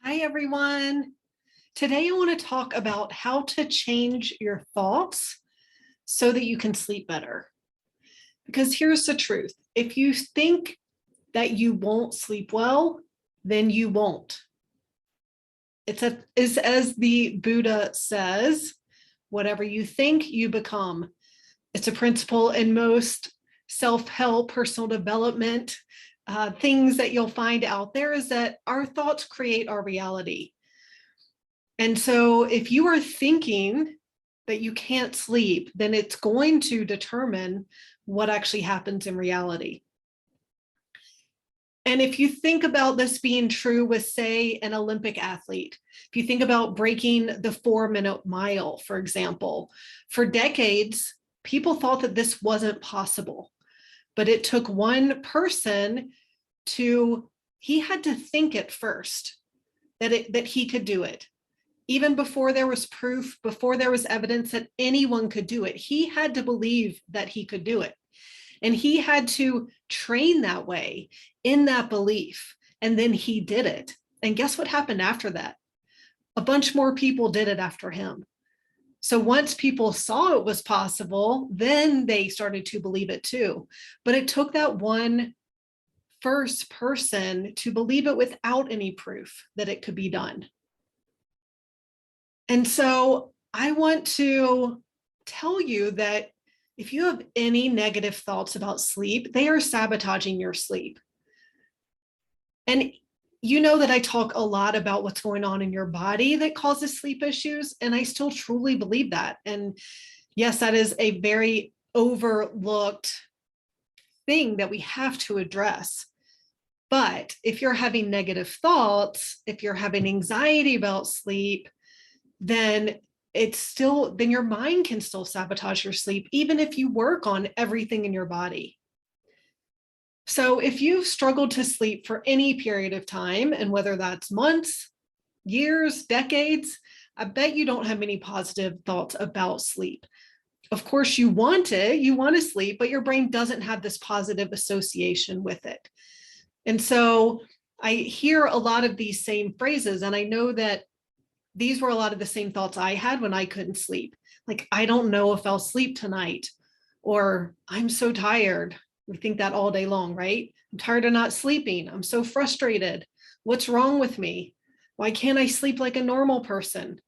Hi, everyone. Today, I want to talk about how to change your thoughts so that you can sleep better. Because here's the truth. If you think that you won't sleep well, then you won't. It's as the Buddha says, whatever you think, you become. It's a principle in most self-help, personal development, things that you'll find out there is that our thoughts create our reality. And so if you are thinking that you can't sleep, then it's going to determine what actually happens in reality. And if you think about this being true with, say, an Olympic athlete, if you think about breaking the 4-minute mile, for example, for decades, people thought that this wasn't possible. But it took one person he had to think it first, that he could do it. Even before there was proof, before there was evidence that anyone could do it, he had to believe that he could do it. And he had to train that way in that belief. And then he did it. And guess what happened after that? A bunch more people did it after him. So once people saw it was possible, then they started to believe it too. But it took that one first person to believe it without any proof that it could be done. And so I want to tell you that if you have any negative thoughts about sleep, they are sabotaging your sleep. And you know that I talk a lot about what's going on in your body that causes sleep issues, and I still truly believe that. And yes, that is a very overlooked thing that we have to address. But if you're having negative thoughts, if you're having anxiety about sleep, then your mind can still sabotage your sleep, even if you work on everything in your body. So if you've struggled to sleep for any period of time, and whether that's months, years, decades, I bet you don't have many positive thoughts about sleep. Of course, you want to sleep, but your brain doesn't have this positive association with it. And so I hear a lot of these same phrases, and I know that these were a lot of the same thoughts I had when I couldn't sleep. Like, I don't know if I'll sleep tonight, or I'm so tired. We think that all day long, right? I'm tired of not sleeping. I'm so frustrated. What's wrong with me? Why can't I sleep like a normal person?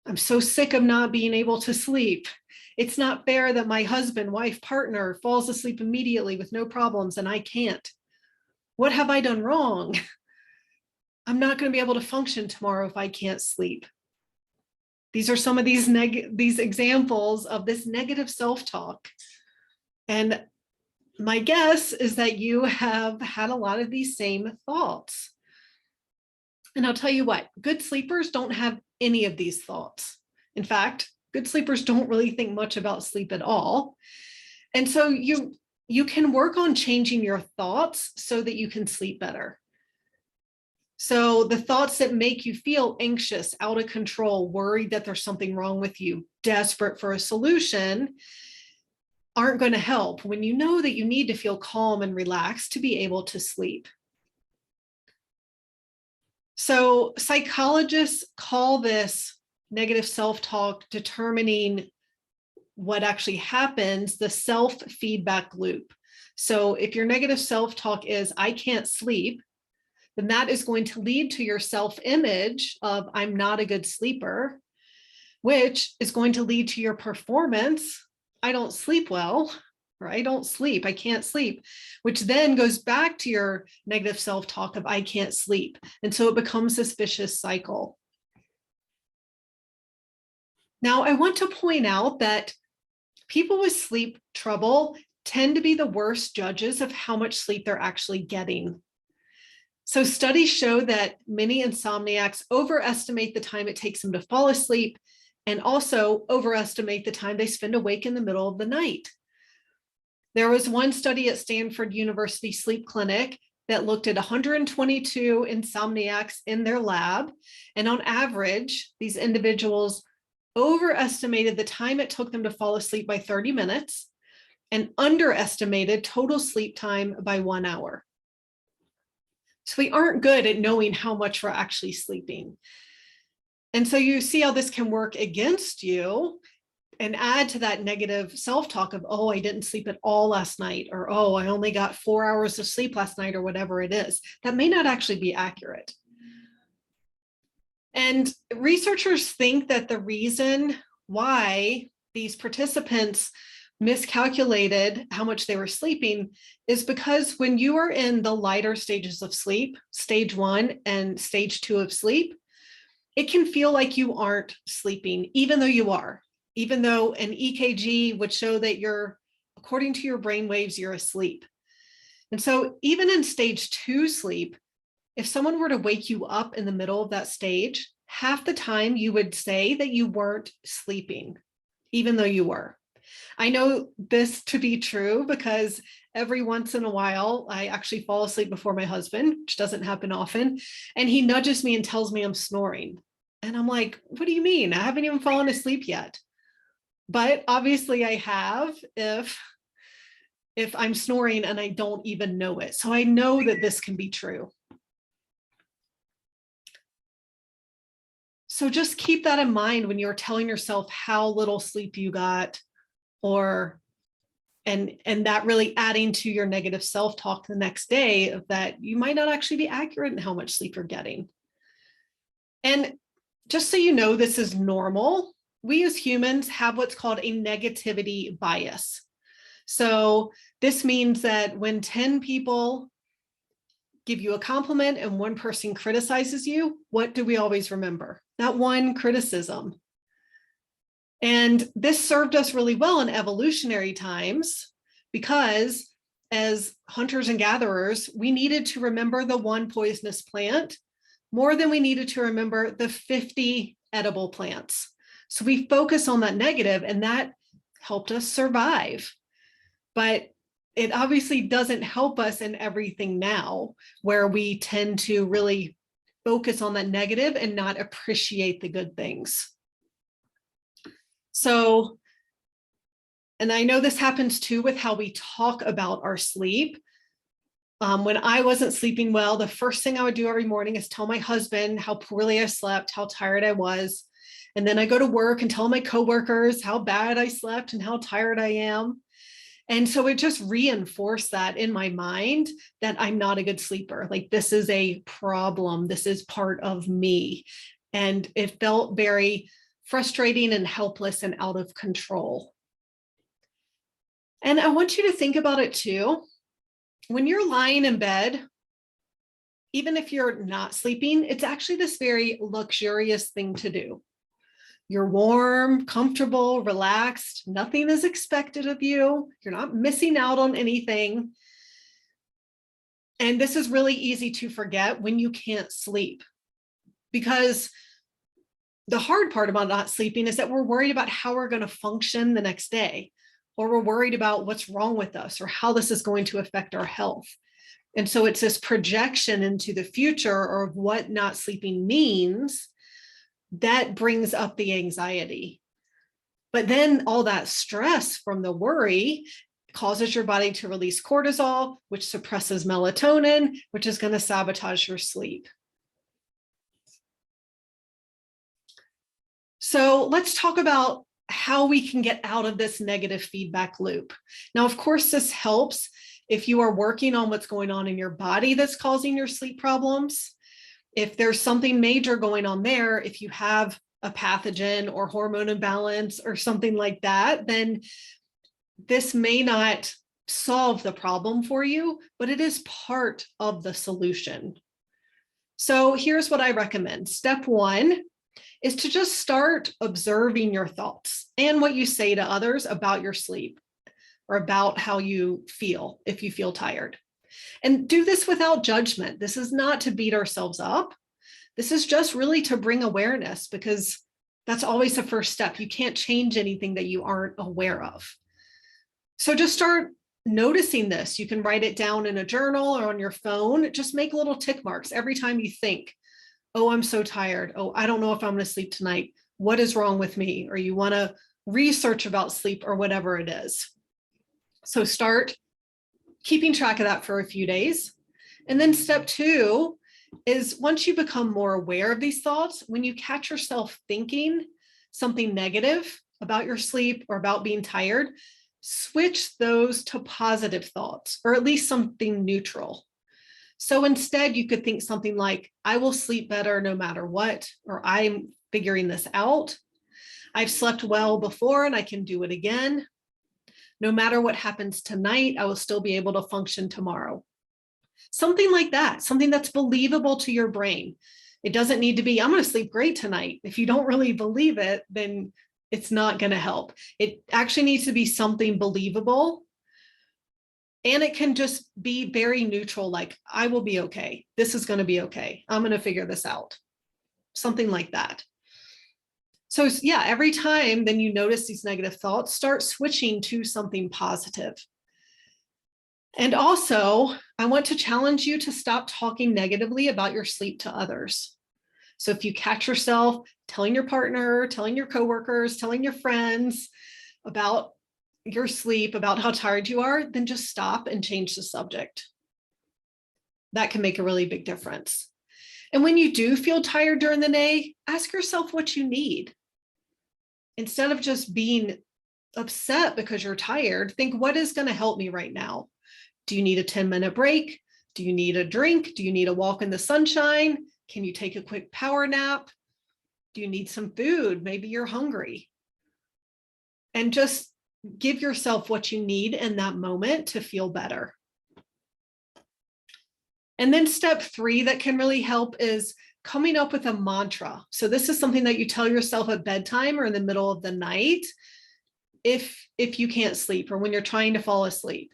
I'm so sick of not being able to sleep. It's not fair that my husband, wife, partner falls asleep immediately with no problems and I can't. What have I done wrong? I'm not going to be able to function tomorrow if I can't sleep. These are some of these examples of this negative self-talk. And my guess is that you have had a lot of these same thoughts. And I'll tell you what, good sleepers don't have any of these thoughts. In fact, good sleepers don't really think much about sleep at all. And so you can work on changing your thoughts so that you can sleep better. So the thoughts that make you feel anxious, out of control, worried that there's something wrong with you, desperate for a solution, aren't going to help when you know that you need to feel calm and relaxed to be able to sleep. So psychologists call this negative self-talk, determining what actually happens, the self-feedback loop. So if your negative self-talk is, I can't sleep, then that is going to lead to your self-image of, I'm not a good sleeper, which is going to lead to your performance. I don't sleep well, or I don't sleep, I can't sleep, which then goes back to your negative self-talk of I can't sleep. And so it becomes this vicious cycle. Now, I want to point out that people with sleep trouble tend to be the worst judges of how much sleep they're actually getting. So studies show that many insomniacs overestimate the time it takes them to fall asleep, and also overestimate the time they spend awake in the middle of the night. There was one study at Stanford University Sleep Clinic that looked at 122 insomniacs in their lab. And on average, these individuals overestimated the time it took them to fall asleep by 30 minutes and underestimated total sleep time by 1 hour. So we aren't good at knowing how much we're actually sleeping. And so you see how this can work against you and add to that negative self-talk of, oh, I didn't sleep at all last night, or, oh, I only got 4 hours of sleep last night, or whatever it is. That may not actually be accurate. And researchers think that the reason why these participants miscalculated how much they were sleeping is because when you are in the lighter stages of sleep, stage 1 and stage 2 of sleep, it can feel like you aren't sleeping, even though you are, even though an EKG would show that you're, according to your brain waves, you're asleep. And so even in stage 2 sleep, if someone were to wake you up in the middle of that stage, half the time you would say that you weren't sleeping, even though you were. I know this to be true because every once in a while, I actually fall asleep before my husband, which doesn't happen often, and he nudges me and tells me I'm snoring. And I'm like, what do you mean? I haven't even fallen asleep yet. But obviously I have if I'm snoring and I don't even know it. So I know that this can be true. So just keep that in mind when you're telling yourself how little sleep you got, or and that really adding to your negative self-talk the next day of that you might not actually be accurate in how much sleep you're getting. And just so you know, this is normal. We as humans have what's called a negativity bias. So this means that when 10 people give you a compliment and one person criticizes you, what do we always remember? That one criticism. And this served us really well in evolutionary times because as hunters and gatherers, we needed to remember the one poisonous plant more than we needed to remember the 50 edible plants. So we focus on that negative, and that helped us survive. But it obviously doesn't help us in everything now, where we tend to really focus on that negative and not appreciate the good things. So, and I know this happens too with how we talk about our sleep. When I wasn't sleeping well, the first thing I would do every morning is tell my husband how poorly I slept, how tired I was. And then I go to work and tell my coworkers how bad I slept and how tired I am. And so it just reinforced that in my mind that I'm not a good sleeper. Like, this is a problem. This is part of me. And it felt very frustrating and helpless and out of control. And I want you to think about it too. When you're lying in bed, even if you're not sleeping, it's actually this very luxurious thing to do. You're warm, comfortable, relaxed. Nothing is expected of you. You're not missing out on anything. And this is really easy to forget when you can't sleep, because the hard part about not sleeping is that we're worried about how we're going to function the next day, or we're worried about what's wrong with us or how this is going to affect our health. And so it's this projection into the future or of what not sleeping means that brings up the anxiety. But then all that stress from the worry causes your body to release cortisol, which suppresses melatonin, which is going to sabotage your sleep. So let's talk about how we can get out of this negative feedback loop. Now, of course, this helps if you are working on what's going on in your body that's causing your sleep problems. If there's something major going on there, if you have a pathogen or hormone imbalance or something like that, then this may not solve the problem for you, but it is part of the solution. So here's what I recommend. Step 1 is to just start observing your thoughts and what you say to others about your sleep or about how you feel if you feel tired. And do this without judgment. This is not to beat ourselves up. This is just really to bring awareness, because that's always the first step. You can't change anything that you aren't aware of. So just start noticing this. You can write it down in a journal or on your phone. Just make little tick marks every time you think, oh, I'm so tired. Oh, I don't know if I'm going to sleep tonight. What is wrong with me? Or you want to research about sleep or whatever it is. So start keeping track of that for a few days. And then step 2 is once you become more aware of these thoughts, when you catch yourself thinking something negative about your sleep or about being tired, switch those to positive thoughts, or at least something neutral. So instead, you could think something like, I will sleep better no matter what, or I'm figuring this out. I've slept well before and I can do it again. No matter what happens tonight, I will still be able to function tomorrow. Something like that, something that's believable to your brain. It doesn't need to be, I'm going to sleep great tonight. If you don't really believe it, then it's not going to help. It actually needs to be something believable. And it can just be very neutral, like, I will be okay. This is going to be okay. I'm going to figure this out. Something like that. So yeah, every time then you notice these negative thoughts, start switching to something positive. And also, I want to challenge you to stop talking negatively about your sleep to others. So if you catch yourself telling your partner, telling your coworkers, telling your friends about your sleep, about how tired you are, then just stop and change the subject. That can make a really big difference. And when you do feel tired during the day, ask yourself what you need. Instead of just being upset because you're tired, think, what is going to help me right now? Do you need a 10-minute break? Do you need a drink? Do you need a walk in the sunshine? Can you take a quick power nap? Do you need some food? Maybe you're hungry. And just give yourself what you need in that moment to feel better. And then step 3 that can really help is coming up with a mantra. So this is something that you tell yourself at bedtime or in the middle of the night if you can't sleep or when you're trying to fall asleep.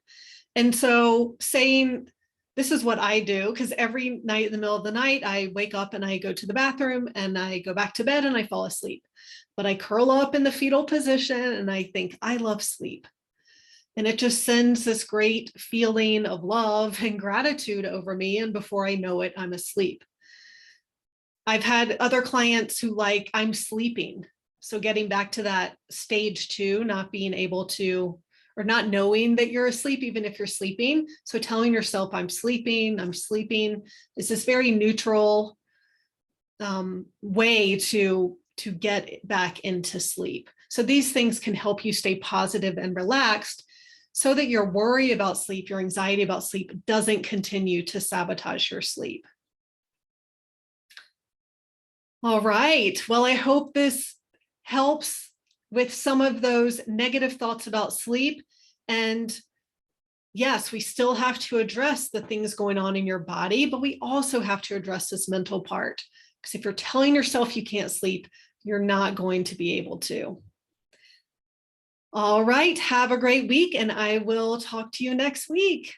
And so saying, this is what I do, because every night in the middle of the night, I wake up and I go to the bathroom and I go back to bed and I fall asleep. But I curl up in the fetal position and I think, I love sleep. And it just sends this great feeling of love and gratitude over me. And before I know it, I'm asleep. I've had other clients who like, I'm sleeping. So getting back to that stage 2, not being able to, or not knowing that you're asleep, even if you're sleeping. So telling yourself, I'm sleeping, is this very neutral way to get back into sleep. So these things can help you stay positive and relaxed so that your worry about sleep, your anxiety about sleep doesn't continue to sabotage your sleep. All right. Well, I hope this helps with some of those negative thoughts about sleep. And yes, we still have to address the things going on in your body, but we also have to address this mental part. Because if you're telling yourself you can't sleep, you're not going to be able to. All right. Have a great week, and I will talk to you next week.